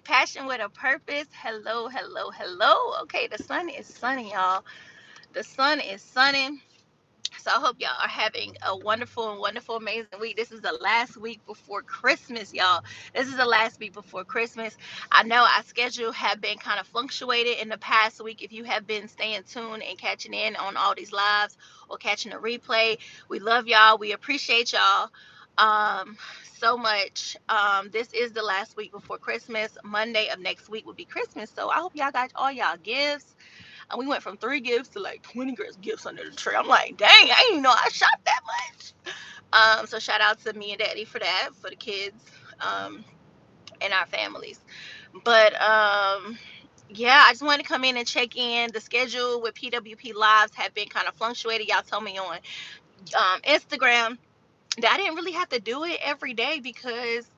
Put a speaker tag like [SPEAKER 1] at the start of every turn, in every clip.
[SPEAKER 1] Passion with a Purpose. Hello, hello, hello. Okay, the sun is sunny, y'all. The sun is sunny. So I hope y'all are having a wonderful and wonderful, amazing week. This is the last week before Christmas, y'all. This is the last week before Christmas. I know our schedule have been kind of fluctuated in the past week. If you have been staying tuned and catching in on all these lives or catching a replay, we love y'all. We appreciate y'all um so much. This is the last week before Christmas. Monday of next week will be Christmas. So I hope y'all got all y'all gifts. And we went from 3 gifts to like 20 gifts under the tree. I'm like, dang, I didn't even know I shot that much. So shout out to me and Daddy for that, for the kids, um, and our families. But yeah, I just wanted to come in and check in. The schedule with PWP lives have been kind of fluctuated. Y'all told me on Instagram that I didn't really have to do it every day because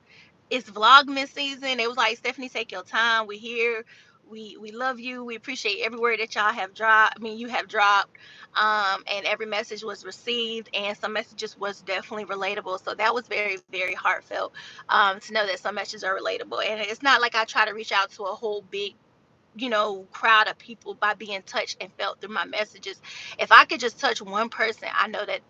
[SPEAKER 1] it's Vlogmas season. It was like, Stephanie, take your time. We're here. We love you. We appreciate every word that y'all have dropped. I mean, you have dropped. And every message was received, and some messages was definitely relatable. So that was very, very heartfelt, to know that some messages are relatable. And it's not like I try to reach out to a whole big, crowd of people by being touched and felt through my messages. If I could just touch one person, I know that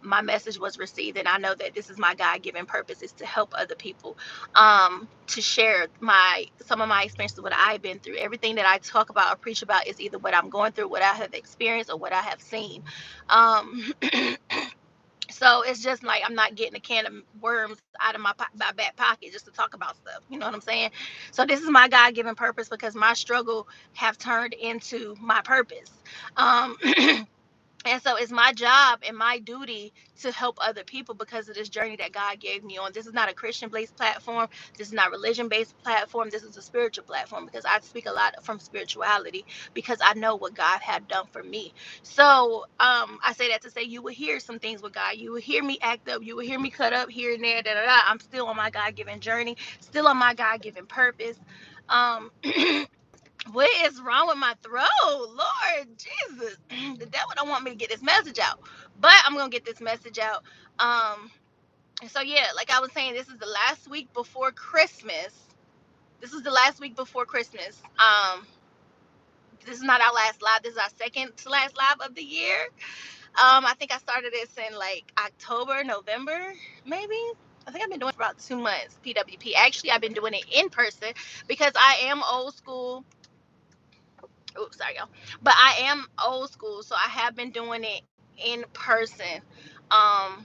[SPEAKER 1] my message was received, and I know that this is my God-given purpose, is to help other people, to share my some of my experiences, what I've been through. Everything that I talk about or preach about is either what I'm going through, what I have experienced, or what I have seen. um So it's just like I'm not getting a can of worms out of my back pocket just to talk about stuff. You know what I'm saying? So this is my God-given purpose because my struggle have turned into my purpose. Um, And so it's my job and my duty to help other people because of this journey that God gave me on. This is not a Christian-based platform. This is not religion-based platform. This is a spiritual platform because I speak a lot from spirituality because I know what God had done for me. So I say that to say you will hear some things with God. You will hear me act up. You will hear me cut up here and there. Da, da, da. I'm still on my God-given journey, still on my God-given purpose. Um, What is wrong with my throat? Lord Jesus. The devil don't want me to get this message out. But I'm gonna get this message out. Um, so yeah, like I was saying, this is the last week before Christmas. This is the last week before Christmas. This is not our last live. This is our second to last live of the year. I think I started this in like October, November, maybe. I think I've been doing it for about 2 months, PWP. Actually, I've been doing it in person because I am old school. Oops, sorry, y'all. But I am old school, so I have been doing it in person. Um,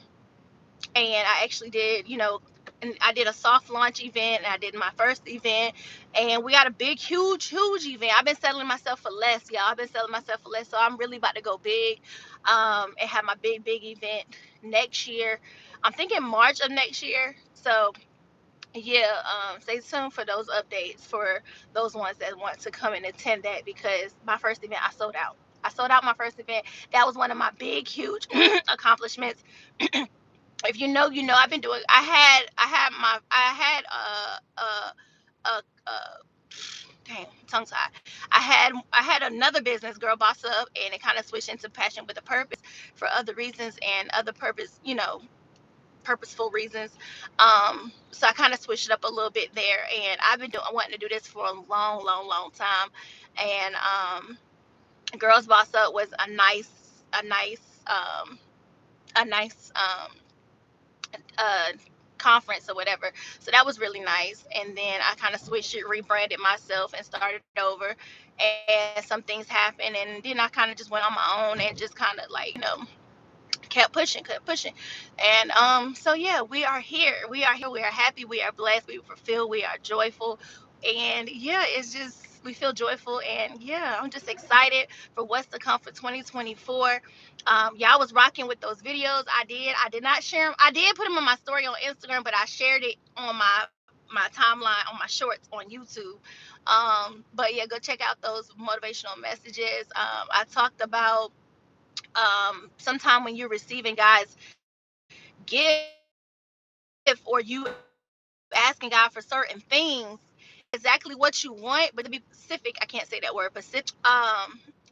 [SPEAKER 1] and I actually did, and I did a soft launch event, and I did my first event, and we got a big, huge, huge event. I've been selling myself for less, y'all. I've been selling myself for less, so I'm really about to go big, and have my big, big event next year. I'm thinking March of next year. So yeah, stay tuned for those updates for those ones that want to come and attend that because my first event I sold out. I sold out my first event. That was one of my big, huge accomplishments. If you know, you know. I've been doing. I had dang, tongue tied. I had another business, Girl Boss Up, and it kind of switched into Passion with a Purpose for other reasons and other purpose, purposeful reasons. So I kind of switched it up a little bit there, and I've been wanting to do this for a long, long, long time. And Girls Boss Up was a nice, um, a nice uh, conference or whatever. So that was really nice. And then I kind of switched it, rebranded myself, and started over. And some things happened, and then I kind of just went on my own and just kind of like, kept pushing. And so yeah, we are here. We are here. We are happy. We are blessed. We are fulfilled. We are joyful. And yeah, it's just we feel joyful, and yeah, I'm just excited for what's to come for 2024. Y'all was rocking with those videos. I did not share them. I did put them on my story on Instagram, but I shared it on my timeline on my shorts on YouTube. But yeah, go check out those motivational messages. I talked about sometime when you're receiving God's gift or you asking God for certain things, He may not give you exactly what you want, but to be specific, I can't say that word, specific.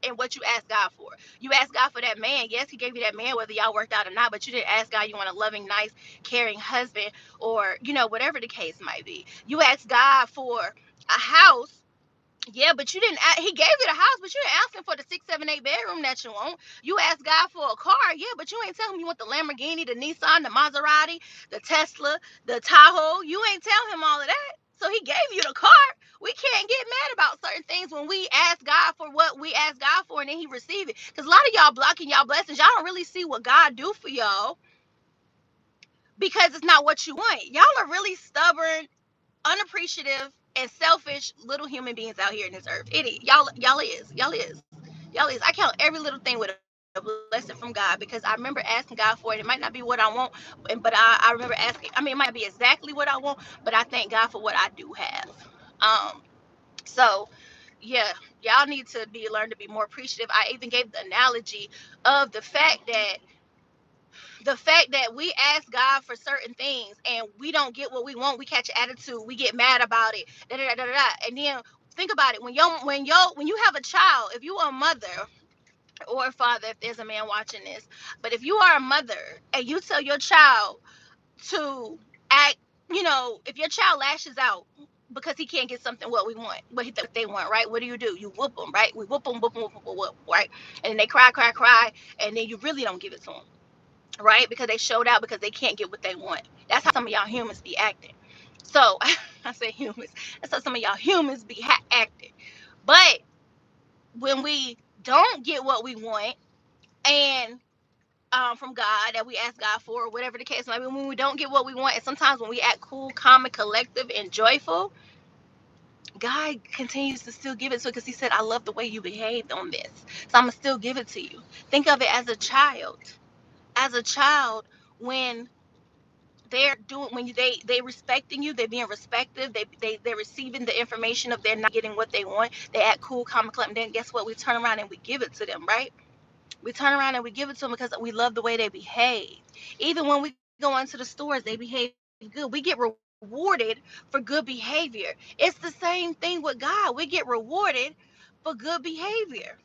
[SPEAKER 1] and what you asked God for. You asked God for that man. Yes, he gave you that man, whether y'all worked out or not, but you didn't ask God you want a loving, nice, caring husband, or, whatever the case might be. You asked God for a house. Yeah, but you didn't. He gave you the house, but you didn't ask him for the 6, 7, 8 bedroom that you want. You asked God for a car, yeah, but you ain't tell him you want the Lamborghini, the Nissan, the Maserati, the Tesla, the Tahoe. You ain't tell him all of that. So he gave you the car. We can't get mad about certain things when we ask God for what we ask God for, and then He receive it. Because a lot of y'all blocking y'all blessings. Y'all don't really see what God do for y'all because it's not what you want. Y'all are really stubborn, unappreciative, and selfish little human beings out here in this earth. Y'all is. I count every little thing with a blessing from God because I remember asking God for it. It might not be what I want, but I remember asking. I mean, it might not be exactly what I want, but I thank God for what I do have. So yeah, y'all need to learn to be more appreciative. I even gave the analogy of the fact that we ask God for certain things and we don't get what we want, we catch an attitude, we get mad about it, da da da da da. And then think about it, when you have a child, if you are a mother or a father, if there's a man watching this, but if you are a mother and you tell your child to act, if your child lashes out because he can't get something what they want, right? What do? You whoop them, right? We whoop them, right? And then they cry, cry, cry, and then you really don't give it to them, right? Because they showed out because they can't get what they want. That's how some of y'all humans be acting. So I say humans. That's how some of y'all humans be acting. But when we don't get what we want, and from God that we ask God for, or whatever the case might be, when we don't get what we want, and sometimes when we act cool, calm, and collective and joyful, God continues to still give it to us because He said, "I love the way you behaved on this, so I'm gonna still give it to you." Think of it as a child. As a child, when they're doing when they respecting you, they're being respected, they're receiving the information of they're not getting what they want, they act cool, calm, and collected, and then guess what, we turn around and we give it to them, right? We turn around and we give it to them because we love the way they behave. Even when we go into the stores, they behave good. We get rewarded for good behavior. It's the same thing with God. We get rewarded for good behavior.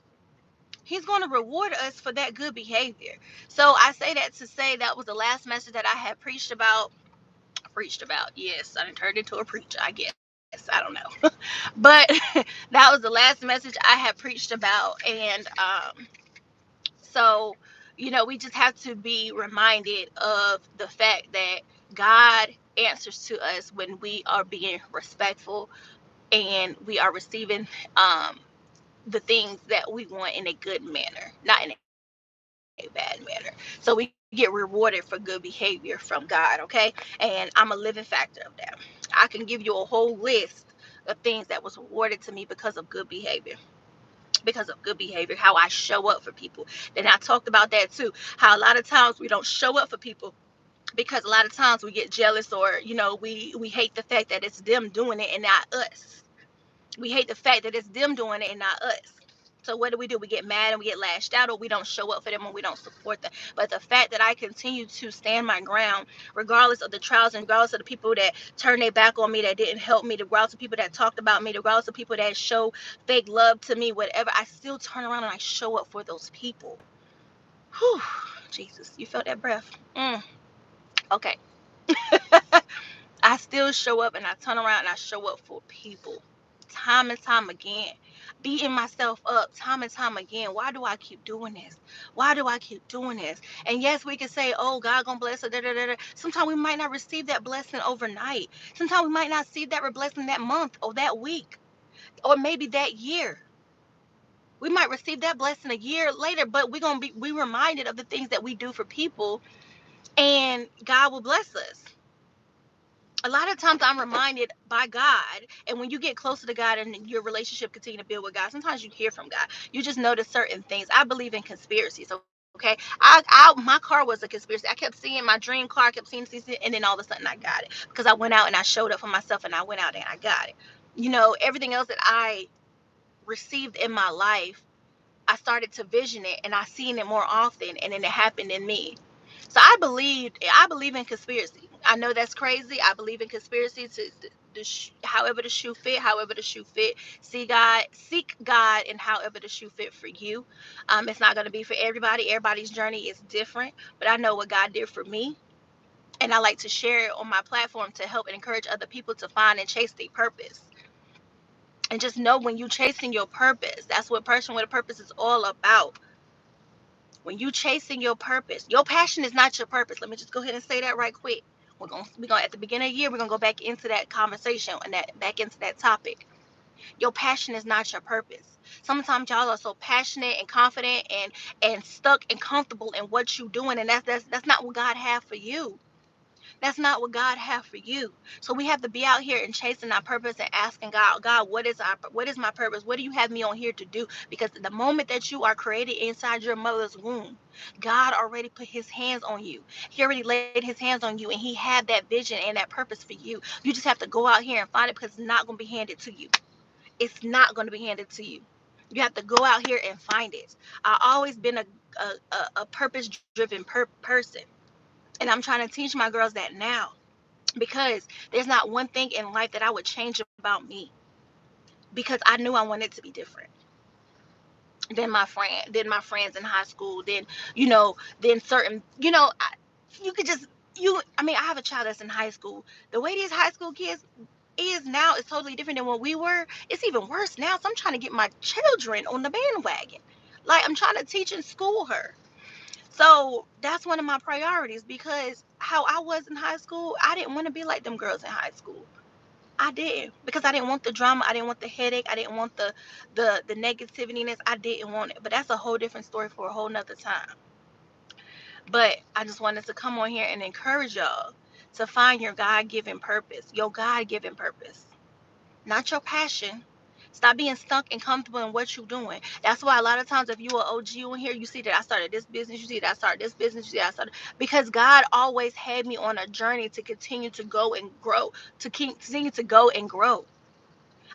[SPEAKER 1] He's going to reward us for that good behavior. So I say that to say that was the last message that I had preached about. Yes, I turned into a preacher, I guess. I don't know. But that was the last message I had preached about. And so, we just have to be reminded of the fact that God answers to us when we are being respectful and we are receiving the things that we want in a good manner, not in a bad manner. So we get rewarded for good behavior from God, okay? And I'm a living factor of that. I can give you a whole list of things that was rewarded to me because of good behavior. Because of good behavior, how I show up for people. Then I talked about that too. How a lot of times we don't show up for people because a lot of times we get jealous, or we hate the fact that it's them doing it and not us. We hate the fact that it's them doing it and not us. So what do? We get mad and we get lashed out, or we don't show up for them and we don't support them. But the fact that I continue to stand my ground, regardless of the trials and regardless of the people that turned their back on me, that didn't help me, regardless of people that talked about me, regardless of people that show fake love to me, whatever, I still turn around and I show up for those people. Whew, Jesus, you felt that breath? Okay. I still show up and I turn around and I show up for people time and time again, beating myself up time and time again. Why do I keep doing this? Why do I keep doing this? And yes, we can say, oh, God gonna bless us. Da, da, da, da. Sometimes we might not receive that blessing overnight. Sometimes we might not see that blessing that month or that week or maybe that year. We might receive that blessing a year later, but we're gonna be reminded of the things that we do for people, and God will bless us. A lot of times I'm reminded by God, and when you get closer to God and your relationship continue to build with God, sometimes you hear from God. You just notice certain things. I believe in conspiracies. Okay, my car was a conspiracy. I kept seeing my dream car, I kept seeing, and then all of a sudden I got it because I went out and I showed up for myself, and I went out and I got it. Everything else that I received in my life, I started to vision it and I seen it more often, and then it happened in me. So I believe in conspiracy. I know that's crazy. I believe in conspiracy however the shoe fit, however the shoe fit. Seek God in however the shoe fit for you. It's not going to be for everybody. Everybody's journey is different, but I know what God did for me, and I like to share it on my platform to help and encourage other people to find and chase their purpose. And just know, when you chasing your purpose, that's what Person with a Purpose is all about. When you chasing your purpose, your passion is not your purpose. Let me just go ahead and say that right quick. We're gonna at the beginning of the year, we're gonna go back into that conversation and back into that topic. Your passion is not your purpose. Sometimes y'all are so passionate and confident and stuck and comfortable in what you're doing, and that's not what God had for you. That's not what God has for you. So we have to be out here and chasing our purpose and asking God, God, what is my purpose? What do you have me on here to do? Because the moment that you are created inside your mother's womb, God already put his hands on you. He already laid his hands on you, and he had that vision and that purpose for you. You just have to go out here and find it, because it's not going to be handed to you. It's not going to be handed to you. You have to go out here and find it. I've always been a purpose-driven person. And I'm trying to teach my girls that now, because there's not one thing in life that I would change about me, because I knew I wanted to be different than my friends in high school, then certain, you could just, I mean, I have a child that's in high school. The way these high school kids is now is totally different than when we were. It's even worse now. So I'm trying to get my children on the bandwagon. Like, I'm trying to teach and school her. So that's one of my priorities, because how I was in high school, I didn't want to be like them girls in high school. I didn't, because I didn't want the drama. I didn't want the headache. I didn't want the negativeness. I didn't want it. But that's a whole different story for a whole nother time. But I just wanted to come on here and encourage y'all to find your God-given purpose, your God-given purpose, not your passion. Stop being stuck and comfortable in what you're doing. That's why a lot of times, if you're an OG in here, you see that I started this business, you see that I started this business, you see that I started, because God always had me on a journey to continue to go and grow, to continue to go and grow.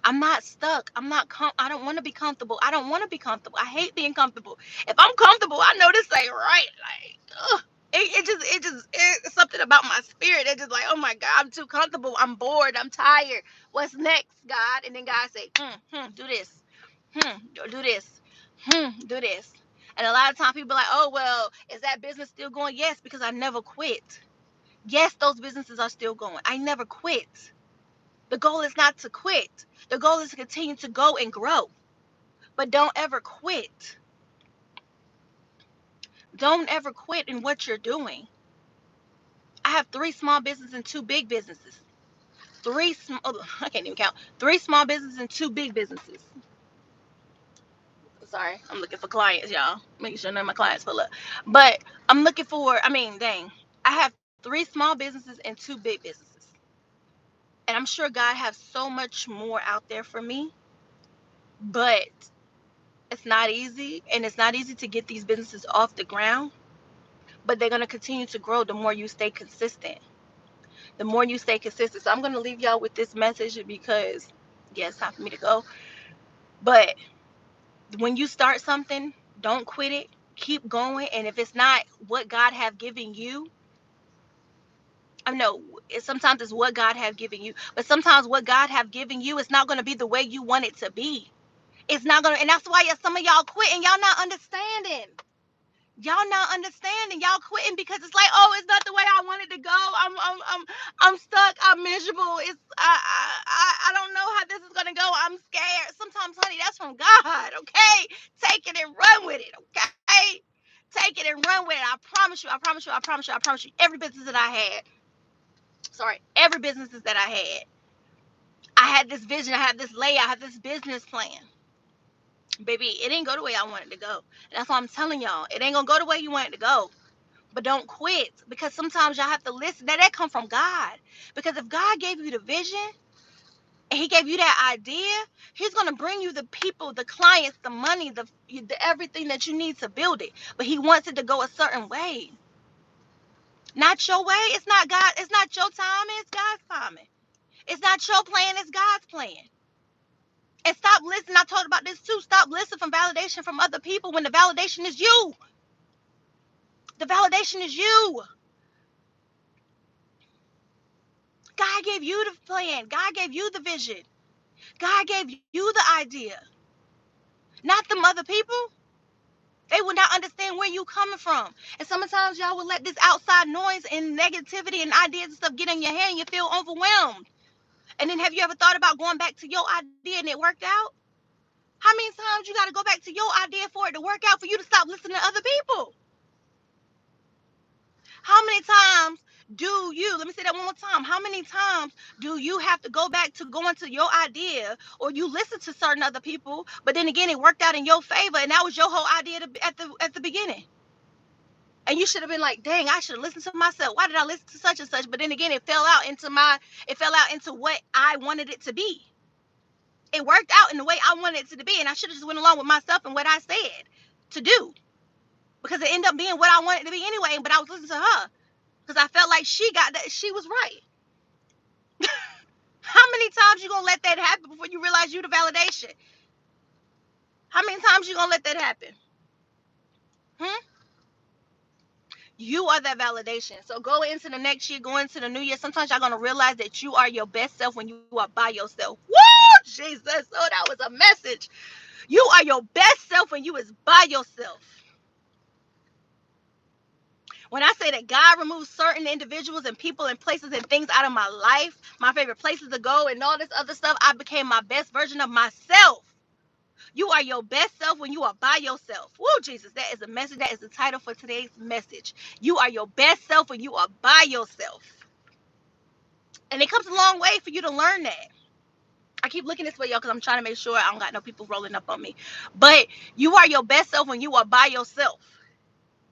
[SPEAKER 1] I'm not stuck. I don't want to be comfortable. I don't want to be comfortable. I hate being comfortable. If I'm comfortable, I know this ain't right. Like, ugh. It's something about my spirit. It's just like, oh my God, I'm too comfortable. I'm bored. I'm tired. What's next, God? And then God say, do this. Do this. Do this. And a lot of times people are like, oh, well, is that business still going? Yes, because I never quit. Yes, those businesses are still going. I never quit. The goal is not to quit. The goal is to continue to go and grow. But don't ever quit. Don't ever quit in what you're doing. I have 3 small businesses and 2 big businesses. I can't even count. 3 small businesses and 2 big businesses. Sorry, I'm looking for clients, y'all. Making sure none of my clients pull up. But I'm looking for, dang. I have 3 small businesses and 2 big businesses. And I'm sure God has so much more out there for me. But it's not easy. And it's not easy to get these businesses off the ground. But they're going to continue to grow the more you stay consistent. The more you stay consistent. So I'm going to leave y'all with this message, because, yeah, it's time for me to go. But when you start something, don't quit it. Keep going. And if it's not what God have given you, I know sometimes it's what God have given you, but sometimes what God have given you is not going to be the way you want it to be. It's not going to, and that's why some of y'all quit, and y'all not understanding. Y'all not understanding. Y'all quitting because it's like, oh, it's not the way I wanted to go. I'm stuck. I'm miserable. I don't know how this is gonna go. I'm scared. Sometimes, honey, that's from God. Okay, take it and run with it. Okay, take it and run with it. I promise you. I promise you. I promise you. I promise you. Every business that I had, every businesses that I had this vision. I had this layout. I had this business plan. Baby, it didn't go the way I wanted to go. And that's why I'm telling y'all, it ain't gonna go the way you want it to go. But don't quit, because sometimes y'all have to listen. That come from God. Because if God gave you the vision and he gave you that idea, he's going to bring you the people, the clients, the money, the everything that you need to build it. But he wants it to go a certain way. Not your way. It's not God. It's not your timing. It's God's timing. It's not your plan. It's God's plan. And stop listening. I told about this too. Stop listening from validation from other people when the validation is you. The validation is you. God gave you the plan. God gave you the vision. God gave you the idea, not them other people. They will not understand where you coming from. And sometimes y'all will let this outside noise and negativity and ideas and stuff get in your head and you feel overwhelmed. And then have you ever thought about going back to your idea and it worked out? How many times you got to go back to your idea for it to work out for you to stop listening to other people? How many times do you, let me say that one more time, how many times do you have to go back to going to your idea, or you listen to certain other people, but then again it worked out in your favor and that was your whole idea at the beginning? And you should have been like, dang, I should have listened to myself. Why did I listen to such and such? But then again, it fell out into what I wanted it to be. It worked out in the way I wanted it to be, and I should have just went along with myself and what I said to do, because it ended up being what I wanted to be anyway. But I was listening to her because I felt like she got that, she was right. How many times you gonna let that happen before you realize you the validation? How many times you gonna let that happen? Hmm? You are that validation. So go into the next year, go into the new year. Sometimes y'all gonna realize that you are your best self when you are by yourself. Woo! Jesus. Oh, that was a message. You are your best self when you is by yourself. When I say that God removes certain individuals and people and places and things out of my life, my favorite places to go and all this other stuff, I became my best version of myself. You are your best self when you are by yourself. Woo, Jesus, that is a message. That is the title for today's message. You are your best self when you are by yourself. And it comes a long way for you to learn that. I keep looking this way, y'all, because I'm trying to make sure I don't got no people rolling up on me. But you are your best self when you are by yourself.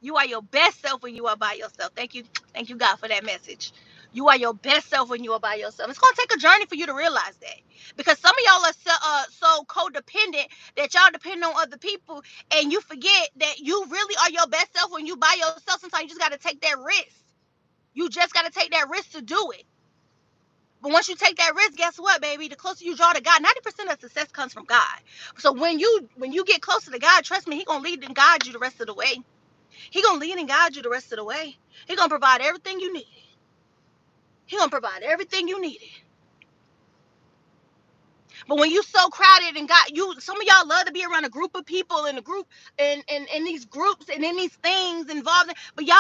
[SPEAKER 1] You are your best self when you are by yourself. Thank you. Thank you, God, for that message. You are your best self when you are by yourself. It's going to take a journey for you to realize that. Because some of y'all are so codependent that y'all depend on other people, and you forget that you really are your best self when you by yourself. Sometimes you just got to take that risk. You just got to take that risk to do it. But once you take that risk, guess what, baby? The closer you draw to God, 90% of success comes from God. So when you get closer to God, trust me, He gonna lead and guide you the rest of the way. He gonna lead and guide you the rest of the way. He gonna provide everything you need. He gonna provide everything you needed. But when you so crowded and got you, some of y'all love to be around a group of people in a group and these groups and in these things involved. But y'all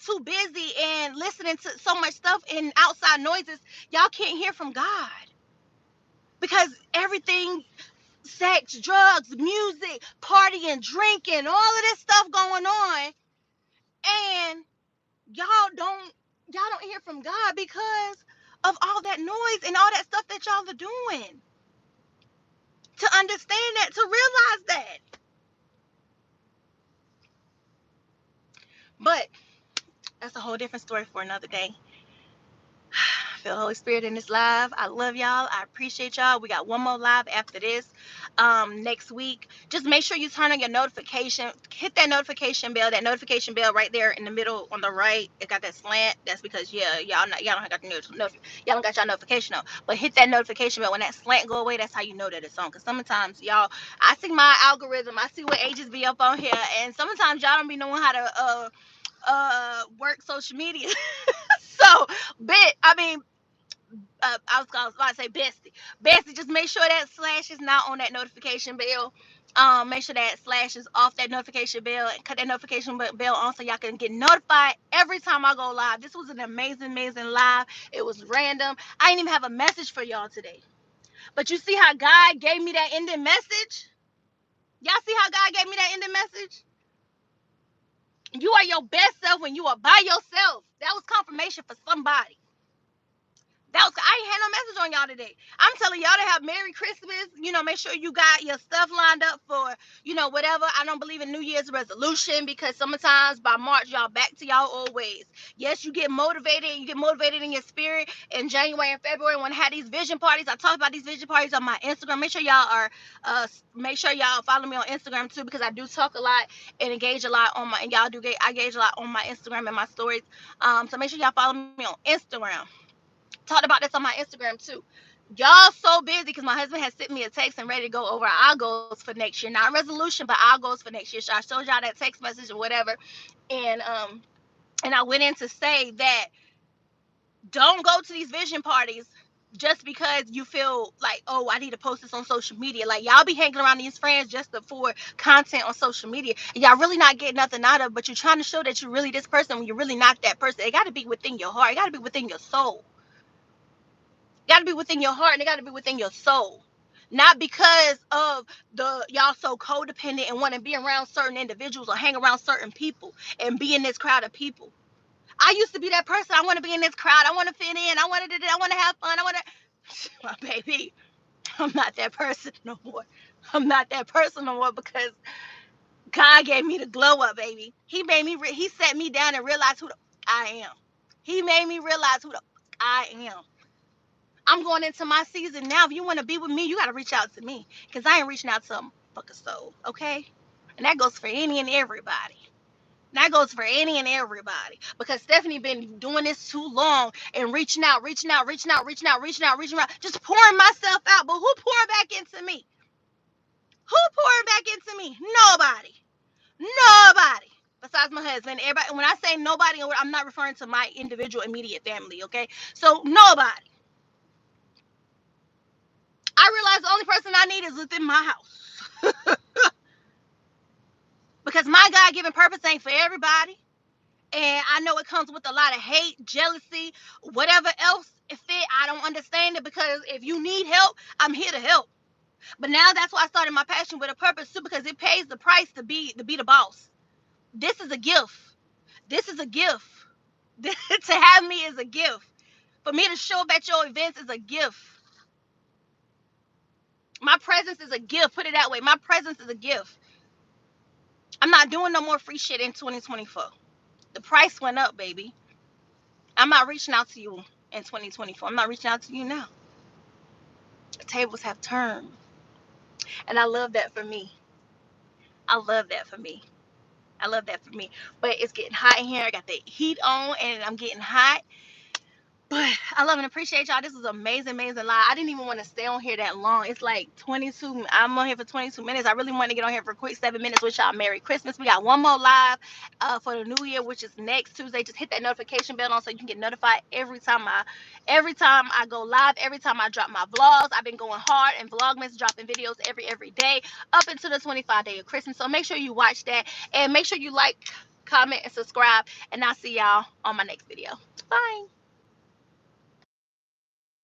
[SPEAKER 1] too busy and listening to so much stuff and outside noises. Y'all can't hear from God because everything, sex, drugs, music, partying, drinking, all of this stuff going on, and y'all don't hear from God because of all that noise and all that stuff that y'all are doing. To understand that, to realize that. But that's a whole different story for another day. I feel the Holy Spirit in this live. I love y'all. I appreciate y'all. We got one more live after this next week. Just make sure you turn on your notification. Hit that notification bell. That notification bell right there in the middle on the right. It got that slant. That's because y'all don't got the y'all don't got your notification on. But hit that notification bell. When that slant go away, that's how you know that it's on. Because sometimes y'all, I see my algorithm. I see what ages be up on here, and sometimes y'all don't be knowing how to work social media. So, I was about to say bestie. Bestie, just make sure that slash is not on that notification bell. Make sure that slash is off that notification bell and cut that notification bell on so y'all can get notified every time I go live. This was an amazing, amazing live. It was random. I didn't even have a message for y'all today. But you see how God gave me that ending message? Y'all see how God gave me that ending message? You are your best self when you are by yourself. That was confirmation for somebody. I ain't had no message on y'all today. I'm telling y'all to have Merry Christmas. Make sure you got your stuff lined up for, whatever. I don't believe in New Year's resolution because sometimes by March, y'all back to y'all old ways. Yes, you get motivated. You get motivated in your spirit in January and February when I had these vision parties. I talk about these vision parties on my Instagram. Make sure y'all follow me on Instagram too, because I do talk a lot and engage a lot and y'all do I engage a lot on my Instagram and my stories. So make sure y'all follow me on Instagram. Talked about this on my Instagram too. Y'all so busy because my husband has sent me a text and ready to go over our goals for next year. Not resolution, but our goals for next year. So I showed y'all that text message or whatever. And I went in to say that Don't go to these vision parties just because you feel like, oh, I need to post this on social media. Like, y'all be hanging around these friends just for content on social media. And y'all really not getting nothing out of it, but you're trying to show that you're really this person when you're really not that person. It got to be within your heart. It got to be within your soul. It got to be within your heart, and it got to be within your soul. Not because of the y'all so codependent and want to be around certain individuals or hang around certain people and be in this crowd of people. I used to be that person. I want to be in this crowd. I want to fit in. I want to have fun. I want to. My baby, I'm not that person no more. I'm not that person no more because God gave me the glow up, baby. He made me. He set me down and realized who the I am. He made me realize who the I am. I'm going into my season now. If you want to be with me, you got to reach out to me because I ain't reaching out to a fucking soul, okay? And that goes for any and everybody. That goes for any and everybody because Stephanie been doing this too long and reaching out, just pouring myself out. But who pouring back into me? Who pouring back into me? Nobody. Nobody. Besides my husband. Everybody. When I say nobody, I'm not referring to my individual immediate family, okay? So nobody. I realize the only person I need is within my house. Because my God-given purpose ain't for everybody. And I know it comes with a lot of hate, jealousy, whatever else if I don't understand it because if you need help, I'm here to help. But now that's why I started my passion with a purpose too because it pays the price to be the boss. This is a gift. This is a gift. To have me is a gift. For me to show up at your events is a gift. My presence is a gift. Put it that way. My presence is a gift. I'm not doing no more free shit in 2024. The price went up, baby. I'm not reaching out to you in 2024. I'm not reaching out to you now. The tables have turned. And I love that for me. I love that for me. I love that for me. But it's getting hot in here. I got the heat on and I'm getting hot. But I love and appreciate y'all. This is amazing, amazing live. I didn't even want to stay on here that long. It's like 22. I'm on here for 22 minutes. I really want to get on here for a quick 7 minutes. Wish y'all Merry Christmas. We got one more live for the new year, which is next Tuesday. Just hit that notification bell on so you can get notified every time I go live, every time I drop my vlogs. I've been going hard and vlogmas, dropping videos every day up until the 25 day of Christmas. So make sure you watch that and make sure you like, comment, and subscribe. And I'll see y'all on my next video. Bye.